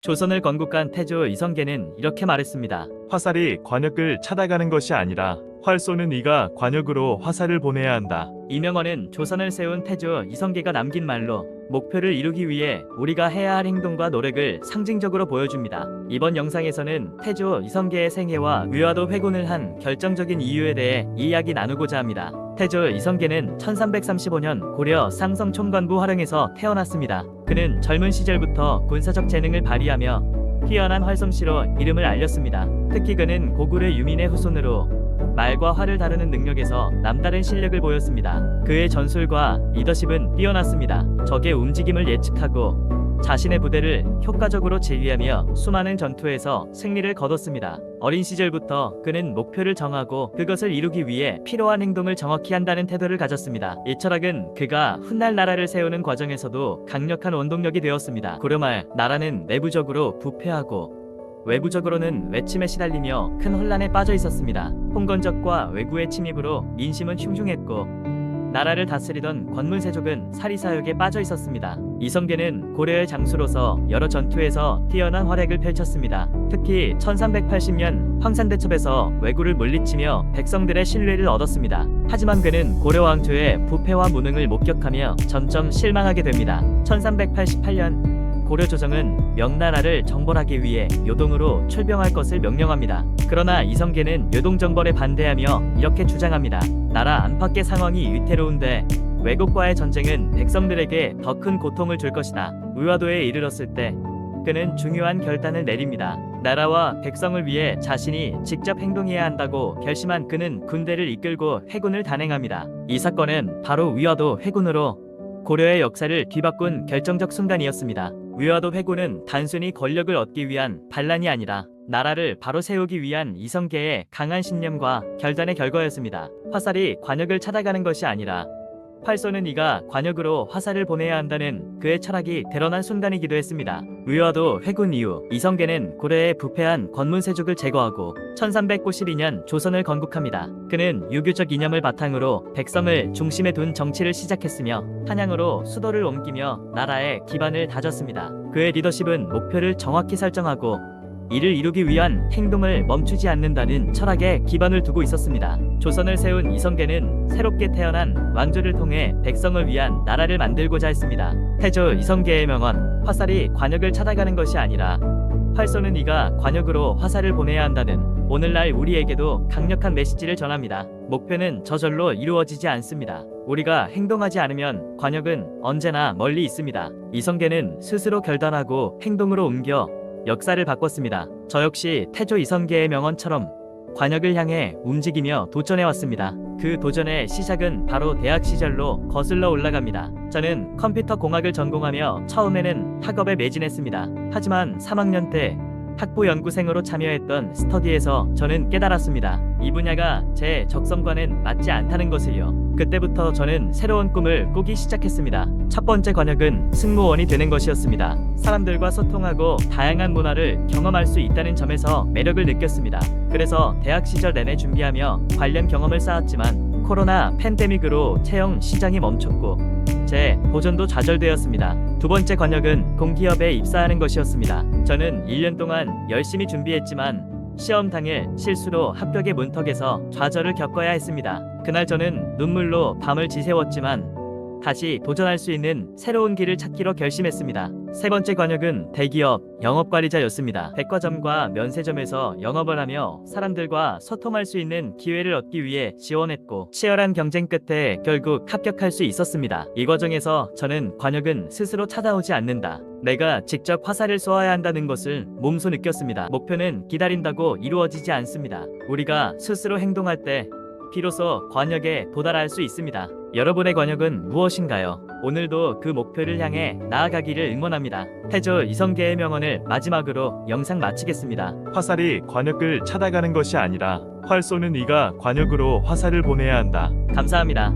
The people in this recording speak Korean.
조선을 건국한 태조 이성계는 이렇게 말했습니다. 화살이 관역을 찾아가는 것이 아니라 활 쏘는 이가 관역으로 화살을 보내야 한다. 이 명언은 조선을 세운 태조 이성계가 남긴 말로 목표를 이루기 위해 우리가 해야 할 행동과 노력을 상징적으로 보여줍니다. 이번 영상에서는 태조 이성계의 생애와 위화도 회군을 한 결정적인 이유에 대해 이야기 나누고자 합니다. 태조 이성계는 1335년 고려 상성 총관부 화령에서 태어났습니다. 그는 젊은 시절부터 군사적 재능을 발휘하며 뛰어난 활솜씨로 이름을 알렸습니다. 특히 그는 고구려 유민의 후손으로 말과 활을 다루는 능력에서 남다른 실력을 보였습니다. 그의 전술과 리더십은 뛰어났습니다. 적의 움직임을 예측하고 자신의 부대를 효과적으로 지휘하며 수많은 전투에서 승리를 거뒀습니다. 어린 시절부터 그는 목표를 정하고 그것을 이루기 위해 필요한 행동을 정확히 한다는 태도를 가졌습니다. 이 철학은 그가 훗날 나라를 세우는 과정에서도 강력한 원동력이 되었습니다. 고려말 나라는 내부적으로 부패하고 외부적으로는 외침에 시달리며 큰 혼란에 빠져 있었습니다. 홍건적과 외구의 침입으로 민심은 흉흉했고 나라를 다스리던 권문세족은 사리사욕에 빠져 있었습니다. 이성계는 고려의 장수로서 여러 전투에서 뛰어난 활약을 펼쳤습니다. 특히 1380년 황산대첩에서 왜구를 물리치며 백성들의 신뢰를 얻었습니다. 하지만 그는 고려 왕조의 부패와 무능을 목격하며 점점 실망하게 됩니다. 1388년 고려 조정은 명나라를 정벌하기 위해 요동으로 출병할 것을 명령합니다. 그러나 이성계는 요동 정벌에 반대하며 이렇게 주장합니다. 나라 안팎의 상황이 위태로운데 왜곡과의 전쟁은 백성들에게 더 큰 고통을 줄 것이다. 의화도에 이르렀을 때 그는 중요한 결단을 내립니다. 나라와 백성을 위해 자신이 직접 행동해야 한다고 결심한 그는 군대를 이끌고 회군을 단행합니다. 이 사건은 바로 위화도 회군으로 고려의 역사를 뒤바꾼 결정적 순간이었습니다. 위화도 회군은 단순히 권력을 얻기 위한 반란이 아니라 나라를 바로 세우기 위한 이성계의 강한 신념과 결단의 결과였습니다. 화살이 관역을 찾아가는 것이 아니라 활 쏘는 이가 관역으로 화살을 보내야 한다는 그의 철학이 드러난 순간이기도 했습니다. 위화도 회군 이후 이성계는 고려의 부패한 권문세족을 제거하고 1392년 조선을 건국합니다. 그는 유교적 이념을 바탕으로 백성을 중심에 둔 정치를 시작했으며 한양으로 수도를 옮기며 나라의 기반을 다졌습니다. 그의 리더십은 목표를 정확히 설정하고 이를 이루기 위한 행동을 멈추지 않는다는 철학에 기반을 두고 있었습니다. 조선을 세운 이성계는 새롭게 태어난 왕조를 통해 백성을 위한 나라를 만들고자 했습니다. 태조 이성계의 명언, 화살이 관역을 찾아가는 것이 아니라 활 쏘는 이가 관역으로 화살을 보내야 한다는 오늘날 우리에게도 강력한 메시지를 전합니다. 목표는 저절로 이루어지지 않습니다. 우리가 행동하지 않으면 관역은 언제나 멀리 있습니다. 이성계는 스스로 결단하고 행동으로 옮겨 역사를 바꿨습니다. 저 역시 태조 이성계의 명언처럼 관역을 향해 움직이며 도전해왔습니다. 그 도전의 시작은 바로 대학 시절로 거슬러 올라갑니다. 저는 컴퓨터 공학을 전공하며 처음에는 학업에 매진했습니다. 하지만 3학년 때 학부 연구생으로 참여했던 스터디에서 저는 깨달았습니다. 이 분야가 제 적성과는 맞지 않다는 것을요. 그때부터 저는 새로운 꿈을 꾸기 시작했습니다. 첫 번째 관역은 승무원이 되는 것이었습니다. 사람들과 소통하고 다양한 문화를 경험할 수 있다는 점에서 매력을 느꼈습니다. 그래서 대학 시절 내내 준비하며 관련 경험을 쌓았지만 코로나 팬데믹으로 채용 시장이 멈췄고 제 도전도 좌절되었습니다. 두 번째 관역은 공기업에 입사하는 것이었습니다. 저는 1년 동안 열심히 준비했지만 시험 당일 실수로 합격의 문턱에서 좌절을 겪어야 했습니다. 그날 저는 눈물로 밤을 지새웠지만 다시 도전할 수 있는 새로운 길을 찾기로 결심했습니다. 세 번째 관역은 대기업 영업관리자였습니다. 백화점과 면세점에서 영업을 하며 사람들과 소통할 수 있는 기회를 얻기 위해 지원했고 치열한 경쟁 끝에 결국 합격할 수 있었습니다. 이 과정에서 저는 관역은 스스로 찾아오지 않는다. 내가 직접 화살을 쏘아야 한다는 것을 몸소 느꼈습니다. 목표는 기다린다고 이루어지지 않습니다. 우리가 스스로 행동할 때 비로소 관역에 도달할 수 있습니다. 여러분의 관역은 무엇인가요? 오늘도 그 목표를 향해 나아가기를 응원합니다. 태조 이성계의 명언을 마지막으로 영상 마치겠습니다. 화살이 관역을 찾아가는 것이 아니라 활 쏘는 이가 관역으로 화살을 보내야 한다. 감사합니다.